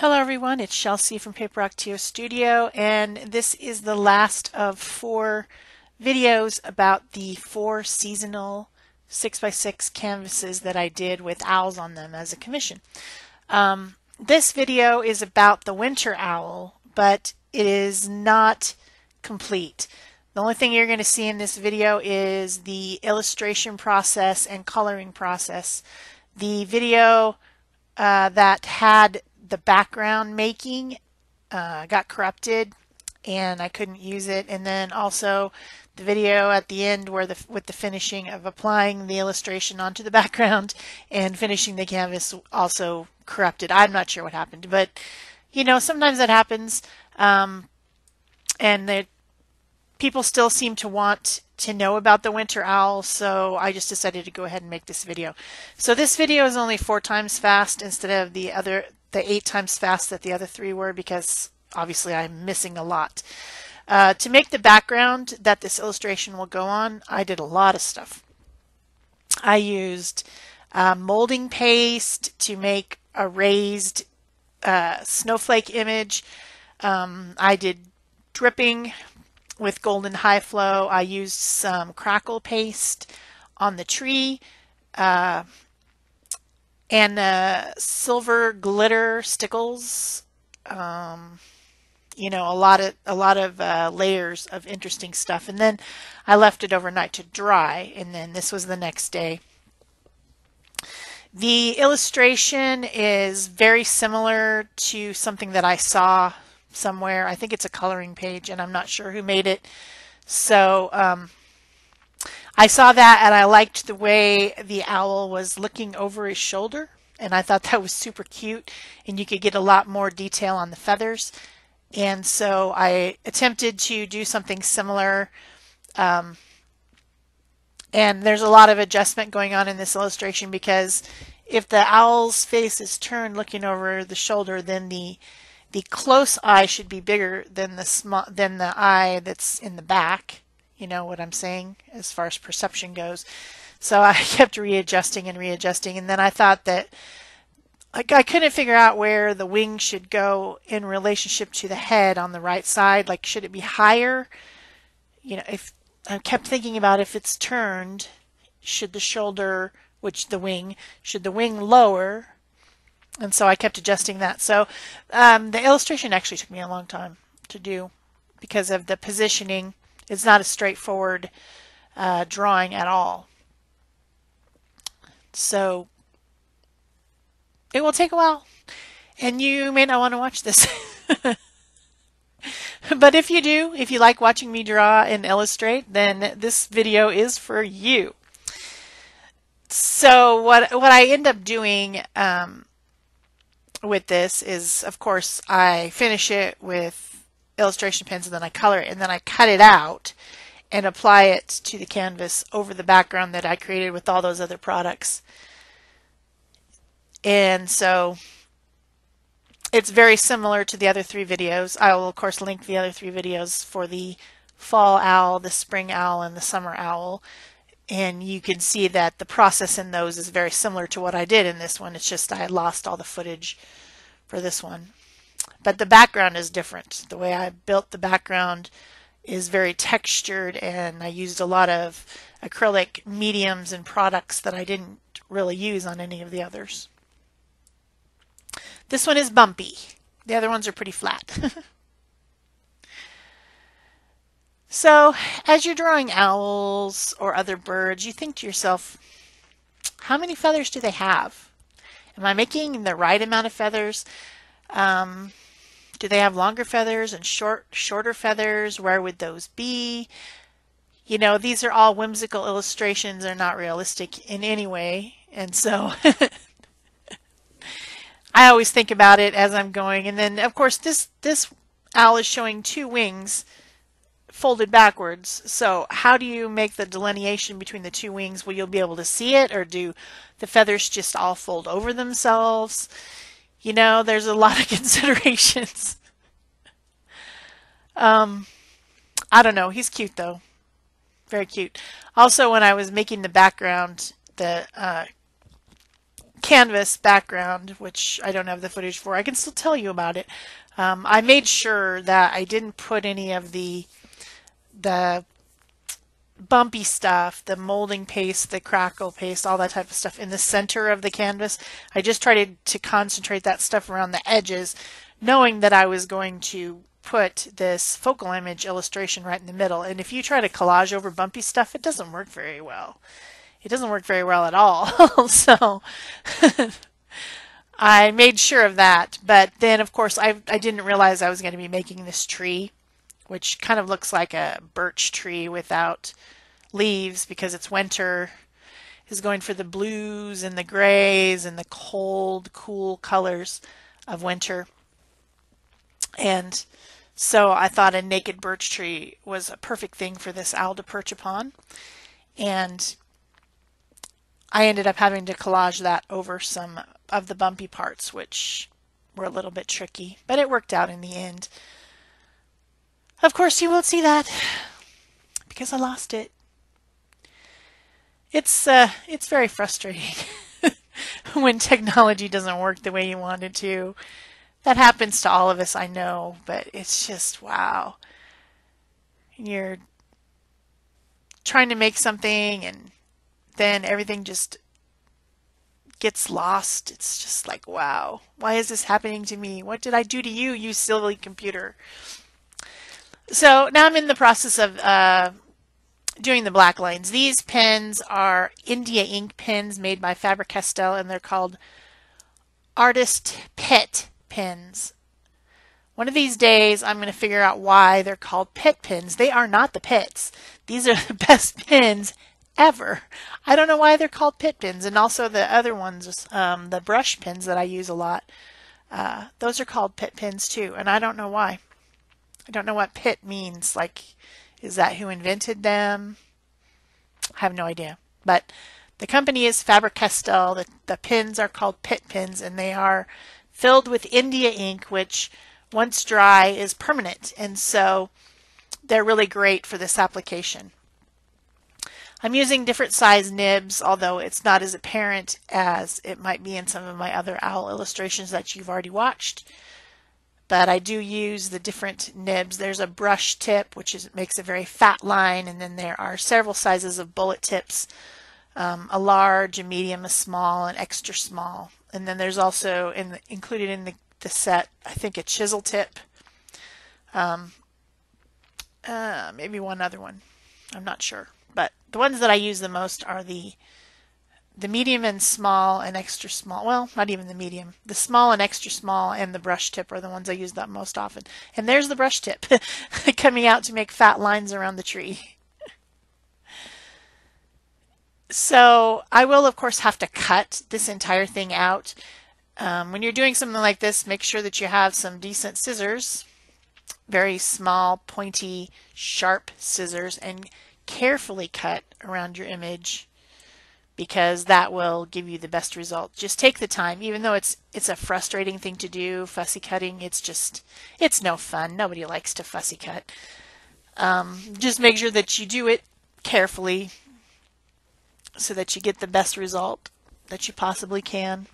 Hello everyone, it's Shel C from PaperOcotilloStudio, and this is the last of 4 videos about the 4 seasonal 6x6 canvases that I did with owls on them as a commission. This video is about the winter owl, but it is not complete. The only thing you're going to see in this video is the illustration process and coloring process. The video that had the background making got corrupted and I couldn't use it, and then also the video at the end where with the finishing of applying the illustration onto the background and finishing the canvas also corrupted. I'm not sure what happened, but you know, sometimes that happens, and people still seem to want to know about the winter owl, so I just decided to go ahead and make this video. So this video is only 4 times fast instead of the 8 times fast that the other 3 were, because obviously I'm missing a lot. To make the background that this illustration will go on, I did a lot of stuff. I used molding paste to make a raised snowflake image. I did dripping with golden high flow. I used some crackle paste on the tree and silver glitter stickles. You know, a lot of layers of interesting stuff, and then I left it overnight to dry, and then this was the next day. The illustration is very similar to something that I saw somewhere. I think it's a coloring page, and I'm not sure who made it. So I saw that, and I liked the way the owl was looking over his shoulder, and I thought that was super cute, and you could get a lot more detail on the feathers. And so I attempted to do something similar, and there's a lot of adjustment going on in this illustration, because if the owl's face is turned looking over the shoulder, then the close eye should be bigger than the eye that's in the back. You know what I'm saying as far as perception goes. So I kept readjusting, and then I thought that I couldn't figure out where the wing should go in relationship to the head on the right side. Like, should it be higher? You know, if I kept thinking about if it's turned, should the wing lower? And so I kept adjusting that. So the illustration actually took me a long time to do because of the positioning. It's not a straightforward drawing at all. So it will take a while, and you may not want to watch this. But if you do, if you like watching me draw and illustrate, then this video is for you. So what I end up doing with this is, of course, I finish it with illustration pens, and then I color it, and then I cut it out and apply it to the canvas over the background that I created with all those other products. And so it's very similar to the other 3 videos. I will, of course, link the other 3 videos for the fall owl, the spring owl, and the summer owl. And you can see that the process in those is very similar to what I did in this one. It's just I lost all the footage for this one. But the background is different. The way I built the background is very textured, and I used a lot of acrylic mediums and products that I didn't really use on any of the others. This one is bumpy. The other ones are pretty flat. So as you're drawing owls or other birds, you think to yourself, how many feathers do they have? Am I making the right amount of feathers? Do they have longer feathers and shorter feathers? Where would those be? You know, these are all whimsical illustrations. They're not realistic in any way. And so I always think about it as I'm going. And then, of course, this owl is showing 2 wings folded backwards. So how do you make the delineation between the 2 wings? Will you be able to see it, or do the feathers just all fold over themselves? You know, there's a lot of considerations. I don't know. He's cute, though. Very cute. Also, when I was making the background, the canvas background, which I don't have the footage for. I can still tell you about it. I made sure that I didn't put any of the bumpy stuff, the molding paste, the crackle paste, all that type of stuff in the center of the canvas. I just tried to concentrate that stuff around the edges, knowing that I was going to put this focal image illustration right in the middle. And if you try to collage over bumpy stuff, it doesn't work very well. It doesn't work very well at all. So I made sure of that. But then, of course, I didn't realize I was going to be making this tree, which kind of looks like a birch tree without leaves because it's winter. Is going for the blues and the grays and the cold, cool colors of winter. And so I thought a naked birch tree was a perfect thing for this owl to perch upon. And I ended up having to collage that over some of the bumpy parts, which were a little bit tricky, but it worked out in the end. Of course, you won't see that because I lost it. It's very frustrating when technology doesn't work the way you want it to. That happens to all of us, I know, but it's just, wow. You're trying to make something and then everything just gets lost. It's just like, wow, why is this happening to me? What did I do to you, you silly computer? So now I'm in the process of doing the black lines. These pens are India ink pens made by Faber-Castell, and they're called Artist Pet pens. One of these days I'm going to figure out why they're called pet pens. They are not the pets. These are the best pens ever. I don't know why they're called pet pens. And also the other ones, the brush pens that I use a lot, those are called pet pens too, and I don't know why. I don't know what pit means. Like, is that who invented them? I have no idea. But the company is Faber-Castell. The pens are called pit pens, and they are filled with India ink, which once dry is permanent. And so they're really great for this application. I'm using different size nibs, although it's not as apparent as it might be in some of my other owl illustrations that you've already watched. But I do use the different nibs. There's a brush tip, which makes a very fat line, and then there are several sizes of bullet tips, a large, a medium, a small, an extra small. And then there's also included in the set, I think, a chisel tip, maybe one other one. I'm not sure. But the ones that I use the most are the medium and small and extra small. Well, not even the medium. The small and extra small and the brush tip are the ones I use that most often. And there's the brush tip coming out to make fat lines around the tree. So I will, of course, have to cut this entire thing out. When you're doing something like this, make sure that you have some decent scissors, very small, pointy, sharp scissors, and carefully cut around your image, because that will give you the best result. Just take the time, even though it's a frustrating thing to do, fussy cutting. It's no fun. Nobody likes to fussy cut. Just make sure that you do it carefully so that you get the best result that you possibly can.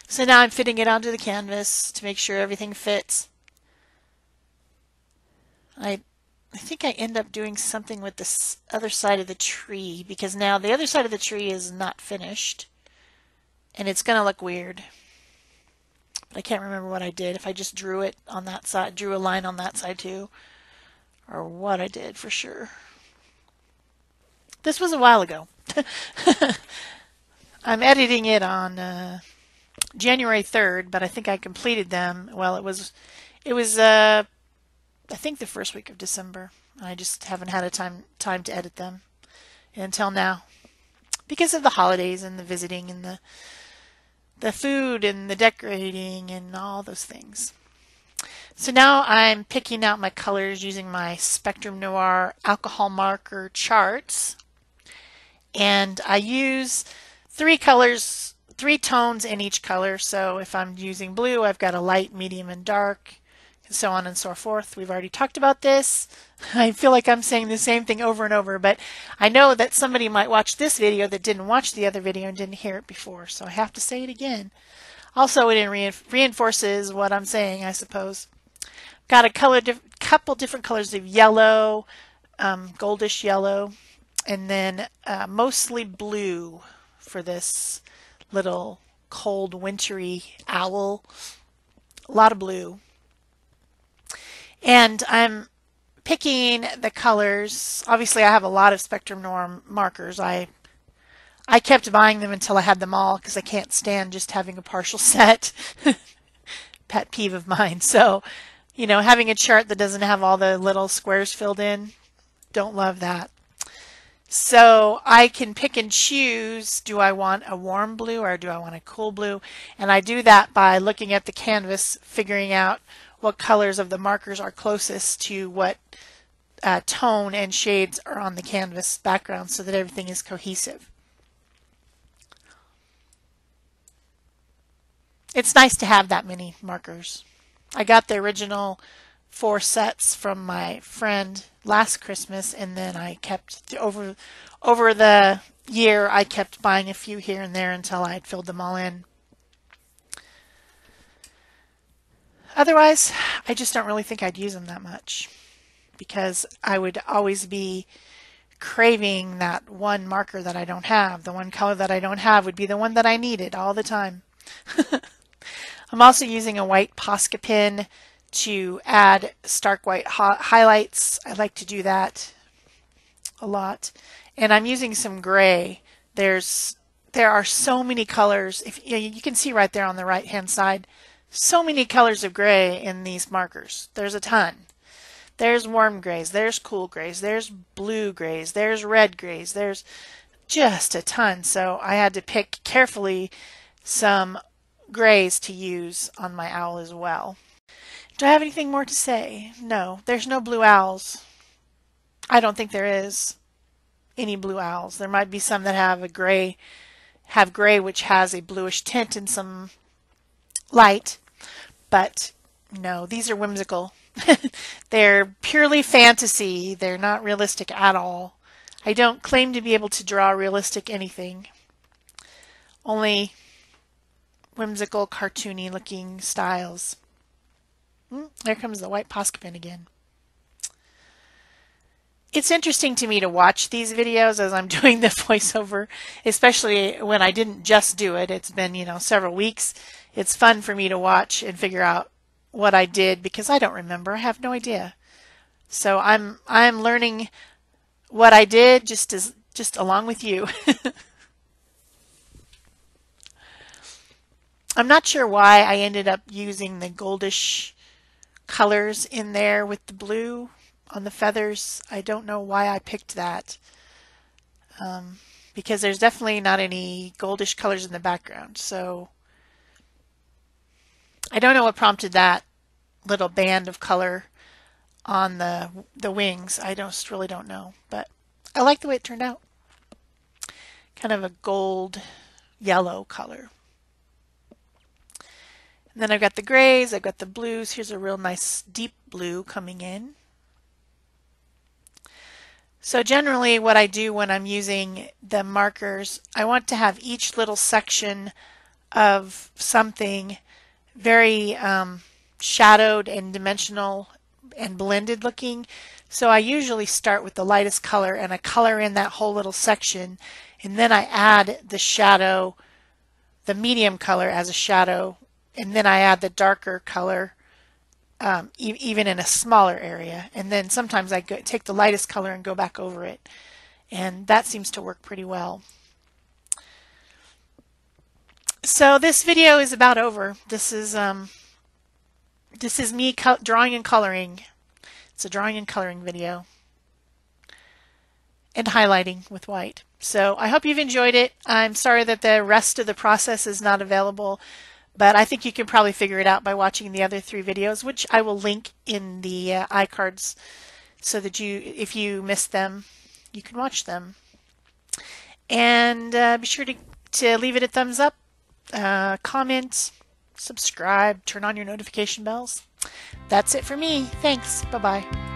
So now I'm fitting it onto the canvas to make sure everything fits. I think I end up doing something with this other side of the tree, because now the other side of the tree is not finished and it's going to look weird. But I can't remember what I did, if I just drew it on that side, drew a line on that side too, or what I did for sure. This was a while ago. I'm editing it on January 3rd, but I think I completed them. Well, it was I think the first week of December. I just haven't had a time to edit them until now, because of the holidays and the visiting and the food and the decorating and all those things. So now I'm picking out my colors using my Spectrum Noir alcohol marker charts, and I use 3 colors, 3 tones in each color. So if I'm using blue, I've got a light, medium, and dark. and so on and so forth. We've already talked about this. I feel like I'm saying the same thing over and over, but I know that somebody might watch this video that didn't watch the other video and didn't hear it before, so I have to say it again. Also, it reinforces what I'm saying, I suppose. Got a couple different colors of yellow, goldish yellow, and then mostly blue for this little cold wintry owl. A lot of blue. And I'm picking the colors. Obviously, I have a lot of Spectrum Norm markers. I kept buying them until I had them all because I can't stand just having a partial set. Pet peeve of mine. So, you know, having a chart that doesn't have all the little squares filled in, don't love that. So I can pick and choose, do I want a warm blue or do I want a cool blue? And I do that by looking at the canvas, figuring out what colors of the markers are closest to what tone and shades are on the canvas background so that everything is cohesive. It's nice to have that many markers. I got the original 4 sets from my friend last Christmas, and then I kept over the year I kept buying a few here and there until I had filled them all in. Otherwise, I just don't really think I'd use them that much because I would always be craving that one marker that I don't have. The one color that I don't have would be the one that I needed all the time. I'm also using a white Posca pen to add stark white highlights. I like to do that a lot. And I'm using some gray. There are so many colors. If you can see right there on the right hand side, so many colors of gray in these markers. There's a ton. There's warm grays, there's cool grays, there's blue grays, there's red grays, there's just a ton. So I had to pick carefully some grays to use on my owl as well. Do I have anything more to say? No, there's no blue owls. I don't think there is any blue owls. There might be some that have gray which has a bluish tint and some light, but no, these are whimsical. They're purely fantasy. They're not realistic at all. I don't claim to be able to draw realistic anything. Only whimsical, cartoony looking styles. There comes the white Posca pen again. It's interesting to me to watch these videos as I'm doing the voiceover, especially when I didn't just do it. It's been, several weeks. It's fun for me to watch and figure out what I did because I don't remember. I have no idea. So I'm learning what I did just along with you. I'm not sure why I ended up using the goldish colors in there with the blue on the feathers. I don't know why I picked that because there's definitely not any goldish colors in the background. So I don't know what prompted that little band of color on the wings. I really don't know, but I like the way it turned out. Kind of a gold yellow color. And then I've got the grays, I've got the blues. Here's a real nice deep blue coming in. So generally what I do when I'm using the markers, I want to have each little section of something very shadowed and dimensional and blended looking. So I usually start with the lightest color and I color in that whole little section, and then I add the shadow, the medium color as a shadow, and then I add the darker color even in a smaller area. And then sometimes I take the lightest color and go back over it. And that seems to work pretty well. So this video is about over. This is me drawing and coloring. It's a drawing and coloring video. And highlighting with white. So I hope you've enjoyed it. I'm sorry that the rest of the process is not available, but I think you can probably figure it out by watching the other 3 videos, which I will link in the iCards so that if you missed them, you can watch them. And be sure to leave it a thumbs up, comment, subscribe, turn on your notification bells. That's it for me. Thanks. Bye-bye.